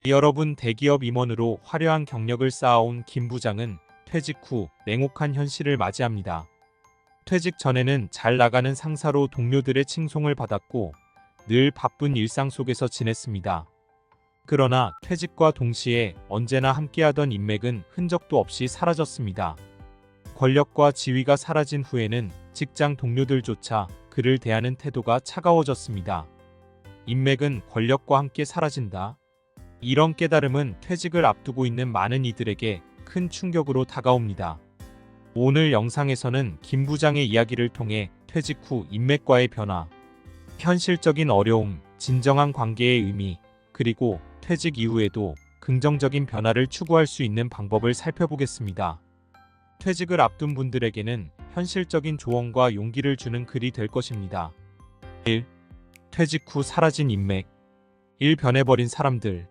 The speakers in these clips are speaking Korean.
여러분, 대기업 임원으로 화려한 경력을 쌓아온 김 부장은 퇴직 후 냉혹한 현실을 맞이합니다. 퇴직 전에는 잘 나가는 상사로 동료들의 칭송을 받았고 늘 바쁜 일상 속에서 지냈습니다. 그러나 퇴직과 동시에 언제나 함께하던 인맥은 흔적도 없이 사라졌습니다. 권력과 지위가 사라진 후에는 직장 동료들조차 그를 대하는 태도가 차가워졌습니다. 인맥은 권력과 함께 사라진다. 이런 깨달음은 퇴직을 앞두고 있는 많은 이들에게 큰 충격으로 다가옵니다. 오늘 영상에서는 김 부장의 이야기를 통해 퇴직 후 인맥과의 변화, 현실적인 어려움, 진정한 관계의 의미, 그리고 퇴직 이후에도 긍정적인 변화를 추구할 수 있는 방법을 살펴보겠습니다. 퇴직을 앞둔 분들에게는 현실적인 조언과 용기를 주는 글이 될 것입니다. 1. 퇴직 후 사라진 인맥. 1. 변해버린 사람들.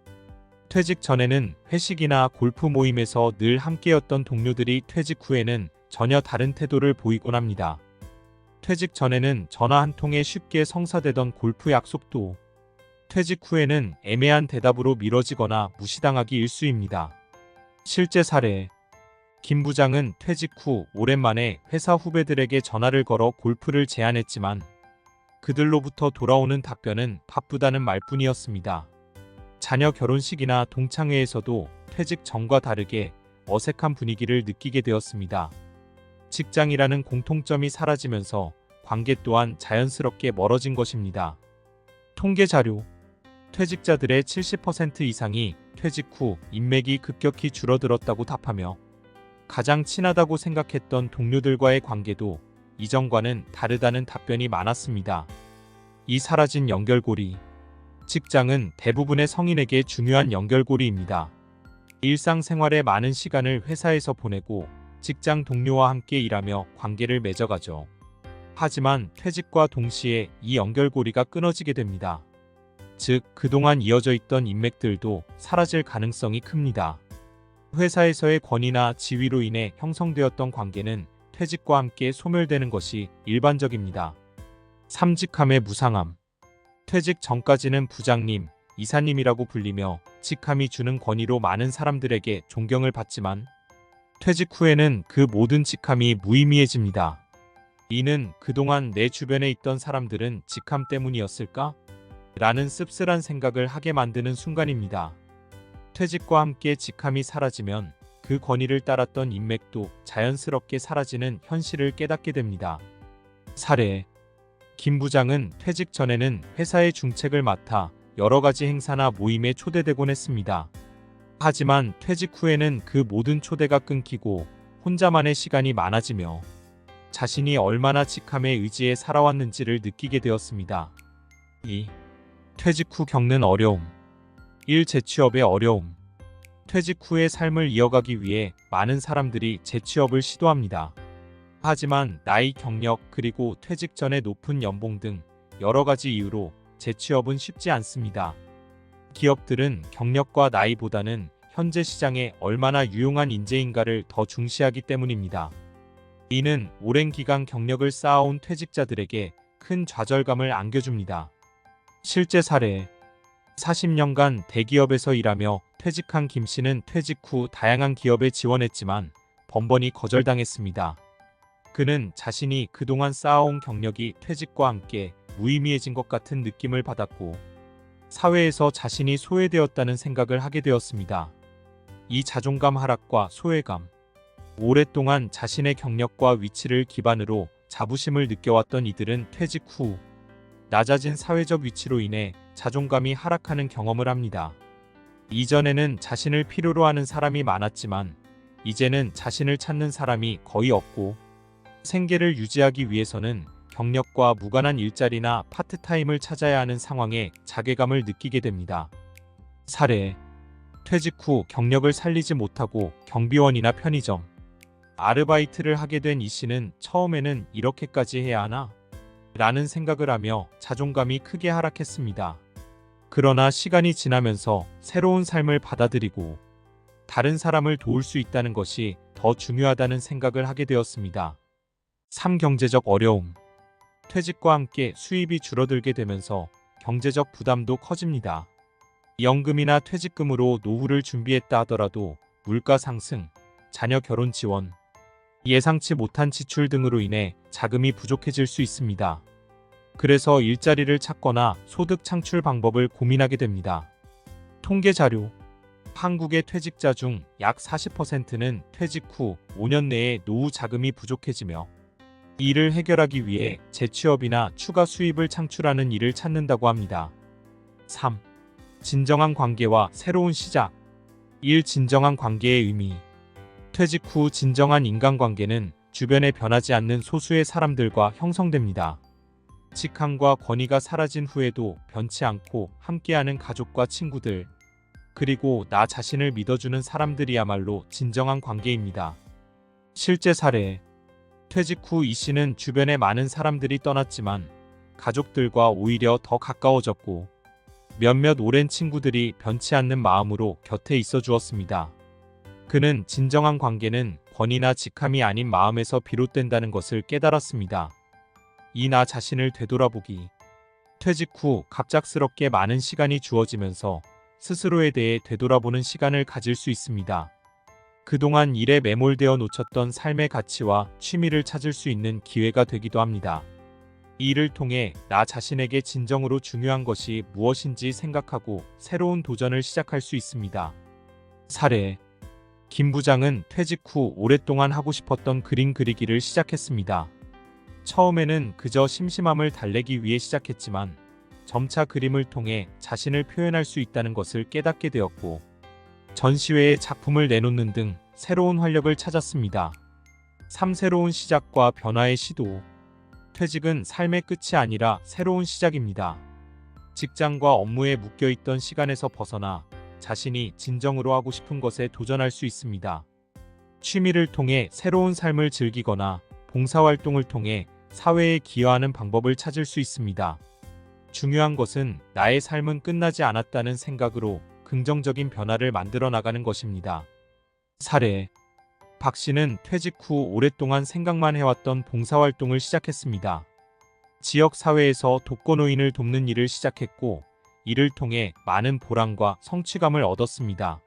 퇴직 전에는 회식이나 골프 모임에서 늘 함께였던 동료들이 퇴직 후에는 전혀 다른 태도를 보이곤 합니다. 퇴직 전에는 전화 한 통에 쉽게 성사되던 골프 약속도 퇴직 후에는 애매한 대답으로 미뤄지거나 무시당하기 일쑤입니다. 실제 사례. 김 부장은 퇴직 후 오랜만에 회사 후배들에게 전화를 걸어 골프를 제안했지만 그들로부터 돌아오는 답변은 바쁘다는 말뿐이었습니다. 자녀 결혼식이나 동창회에서도 퇴직 전과 다르게 어색한 분위기를 느끼게 되었습니다. 직장이라는 공통점이 사라지면서 관계 또한 자연스럽게 멀어진 것입니다. 통계 자료. 퇴직자들의 70% 이상이 퇴직 후 인맥이 급격히 줄어들었다고 답하며 가장 친하다고 생각했던 동료들과의 관계도 이전과는 다르다는 답변이 많았습니다. 이 사라진 연결고리. 직장은 대부분의 성인에게 중요한 연결고리입니다. 일상생활의 많은 시간을 회사에서 보내고 직장 동료와 함께 일하며 관계를 맺어가죠. 하지만 퇴직과 동시에 이 연결고리가 끊어지게 됩니다. 즉, 그동안 이어져 있던 인맥들도 사라질 가능성이 큽니다. 회사에서의 권위나 지위로 인해 형성되었던 관계는 퇴직과 함께 소멸되는 것이 일반적입니다. 3. 직함의 무상함. 퇴직 전까지는 부장님, 이사님이라고 불리며 직함이 주는 권위로 많은 사람들에게 존경을 받지만 퇴직 후에는 그 모든 직함이 무의미해집니다. 이는 그동안 내 주변에 있던 사람들은 직함 때문이었을까? 라는 씁쓸한 생각을 하게 만드는 순간입니다. 퇴직과 함께 직함이 사라지면 그 권위를 따랐던 인맥도 자연스럽게 사라지는 현실을 깨닫게 됩니다. 사례. 김 부장은 퇴직 전에는 회사의 중책을 맡아 여러 가지 행사나 모임에 초대되곤 했습니다. 하지만 퇴직 후에는 그 모든 초대가 끊기고 혼자만의 시간이 많아지며 자신이 얼마나 직함의 의지에 살아왔는지를 느끼게 되었습니다. 2. 퇴직 후 겪는 어려움. 1. 재취업의 어려움. 퇴직 후의 삶을 이어가기 위해 많은 사람들이 재취업을 시도합니다. 하지만 나이, 경력, 그리고 퇴직 전의 높은 연봉 등 여러 가지 이유로 재취업은 쉽지 않습니다. 기업들은 경력과 나이보다는 현재 시장에 얼마나 유용한 인재인가를 더 중시하기 때문입니다. 이는 오랜 기간 경력을 쌓아온 퇴직자들에게 큰 좌절감을 안겨줍니다. 실제 사례. 40년간 대기업에서 일하며 퇴직한 김 씨는 퇴직 후 다양한 기업에 지원했지만 번번이 거절당했습니다. 그는 자신이 그동안 쌓아온 경력이 퇴직과 함께 무의미해진 것 같은 느낌을 받았고 사회에서 자신이 소외되었다는 생각을 하게 되었습니다. 이 자존감 하락과 소외감. 오랫동안 자신의 경력과 위치를 기반으로 자부심을 느껴왔던 이들은 퇴직 후 낮아진 사회적 위치로 인해 자존감이 하락하는 경험을 합니다. 이전에는 자신을 필요로 하는 사람이 많았지만 이제는 자신을 찾는 사람이 거의 없고 생계를 유지하기 위해서는 경력과 무관한 일자리나 파트타임을 찾아야 하는 상황에 자괴감을 느끼게 됩니다. 사례. 퇴직 후 경력을 살리지 못하고 경비원이나 편의점, 아르바이트를 하게 된 이 씨는 처음에는 이렇게까지 해야 하나? 라는 생각을 하며 자존감이 크게 하락했습니다. 그러나 시간이 지나면서 새로운 삶을 받아들이고 다른 사람을 도울 수 있다는 것이 더 중요하다는 생각을 하게 되었습니다. 3. 경제적 어려움. 퇴직과 함께 수입이 줄어들게 되면서 경제적 부담도 커집니다. 연금이나 퇴직금으로 노후를 준비했다 하더라도 물가 상승, 자녀 결혼 지원, 예상치 못한 지출 등으로 인해 자금이 부족해질 수 있습니다. 그래서 일자리를 찾거나 소득 창출 방법을 고민하게 됩니다. 통계 자료. 한국의 퇴직자 중 약 40%는 퇴직 후 5년 내에 노후 자금이 부족해지며 이를 해결하기 위해 재취업이나 추가 수입을 창출하는 일을 찾는다고 합니다. 3. 진정한 관계와 새로운 시작. 1. 진정한 관계의 의미. 퇴직 후 진정한 인간관계는 주변에 변하지 않는 소수의 사람들과 형성됩니다. 직함과 권위가 사라진 후에도 변치 않고 함께하는 가족과 친구들, 그리고 나 자신을 믿어주는 사람들이야말로 진정한 관계입니다. 실제 사례. 퇴직 후 이 씨는 주변에 많은 사람들이 떠났지만 가족들과 오히려 더 가까워졌고 몇몇 오랜 친구들이 변치 않는 마음으로 곁에 있어 주었습니다. 그는 진정한 관계는 권위나 직함이 아닌 마음에서 비롯된다는 것을 깨달았습니다. 이 나 자신을 되돌아보기. 퇴직 후 갑작스럽게 많은 시간이 주어지면서 스스로에 대해 되돌아보는 시간을 가질 수 있습니다. 그동안 일에 매몰되어 놓쳤던 삶의 가치와 취미를 찾을 수 있는 기회가 되기도 합니다. 이 일을 통해 나 자신에게 진정으로 중요한 것이 무엇인지 생각하고 새로운 도전을 시작할 수 있습니다. 사례. 김 부장은 퇴직 후 오랫동안 하고 싶었던 그림 그리기를 시작했습니다. 처음에는 그저 심심함을 달래기 위해 시작했지만 점차 그림을 통해 자신을 표현할 수 있다는 것을 깨닫게 되었고 전시회에 작품을 내놓는 등 새로운 활력을 찾았습니다. 3. 새로운 시작과 변화의 시도. 퇴직은 삶의 끝이 아니라 새로운 시작입니다. 직장과 업무에 묶여있던 시간에서 벗어나 자신이 진정으로 하고 싶은 것에 도전할 수 있습니다. 취미를 통해 새로운 삶을 즐기거나 봉사활동을 통해 사회에 기여하는 방법을 찾을 수 있습니다. 중요한 것은 나의 삶은 끝나지 않았다는 생각으로 긍정적인 변화를 만들어 나가는 것입니다. 사례. 박 씨는 퇴직 후 오랫동안 생각만 해왔던 봉사활동을 시작했습니다. 지역 사회에서 독거노인을 돕는 일을 시작했고 이를 통해 많은 보람과 성취감을 얻었습니다.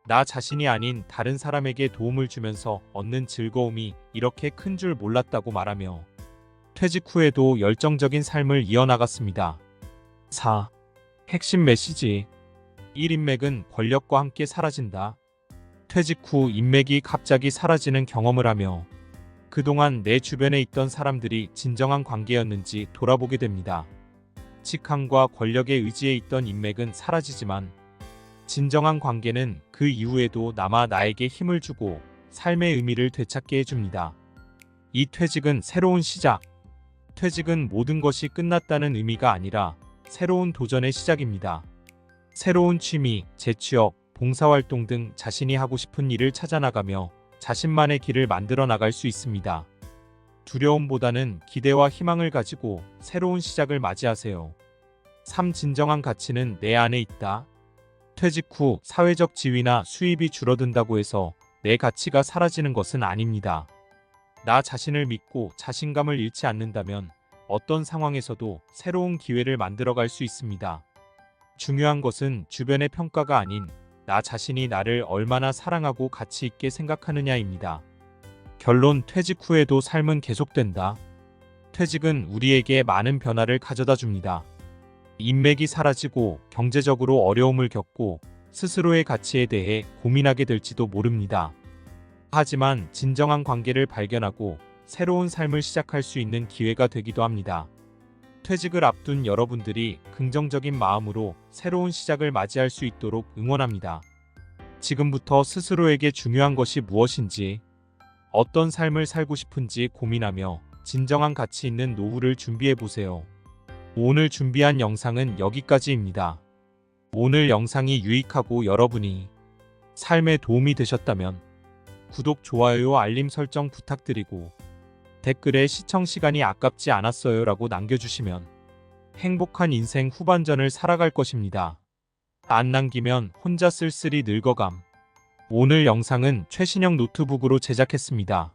나 자신이 아닌 다른 사람에게 도움을 주면서 얻는 즐거움이 이렇게 큰 줄 몰랐다고 말하며 퇴직 후에도 열정적인 삶을 이어나갔습니다. 4. 핵심 메시지. 1. 인맥은 권력과 함께 사라진다. 퇴직 후 인맥이 갑자기 사라지는 경험을 하며 그동안 내 주변에 있던 사람들이 진정한 관계였는지 돌아보게 됩니다. 직함과 권력에 의지해 있던 인맥은 사라지지만 진정한 관계는 그 이후에도 남아 나에게 힘을 주고 삶의 의미를 되찾게 해줍니다. 이 퇴직은 새로운 시작. 퇴직은 모든 것이 끝났다는 의미가 아니라 새로운 도전의 시작입니다. 새로운 취미, 재취업, 봉사활동 등 자신이 하고 싶은 일을 찾아나가며 자신만의 길을 만들어 나갈 수 있습니다. 두려움보다는 기대와 희망을 가지고 새로운 시작을 맞이하세요. 3. 진정한 가치는 내 안에 있다. 퇴직 후 사회적 지위나 수입이 줄어든다고 해서 내 가치가 사라지는 것은 아닙니다. 나 자신을 믿고 자신감을 잃지 않는다면 어떤 상황에서도 새로운 기회를 만들어갈 수 있습니다. 중요한 것은 주변의 평가가 아닌 나 자신이 나를 얼마나 사랑하고 가치 있게 생각하느냐입니다. 결론. 퇴직 후에도 삶은 계속된다. 퇴직은 우리에게 많은 변화를 가져다 줍니다. 인맥이 사라지고 경제적으로 어려움을 겪고 스스로의 가치에 대해 고민하게 될지도 모릅니다. 하지만 진정한 관계를 발견하고 새로운 삶을 시작할 수 있는 기회가 되기도 합니다. 퇴직을 앞둔 여러분들이 긍정적인 마음으로 새로운 시작을 맞이할 수 있도록 응원합니다. 지금부터 스스로에게 중요한 것이 무엇인지, 어떤 삶을 살고 싶은지 고민하며 진정한 가치 있는 노후를 준비해 보세요. 오늘 준비한 영상은 여기까지입니다. 오늘 영상이 유익하고 여러분이 삶에 도움이 되셨다면 구독, 좋아요, 알림 설정 부탁드리고 댓글에 시청 시간이 아깝지 않았어요 라고 남겨주시면 행복한 인생 후반전을 살아갈 것입니다. 안 남기면 혼자 쓸쓸히 늙어감. 오늘 영상은 최신형 노트북으로 제작했습니다.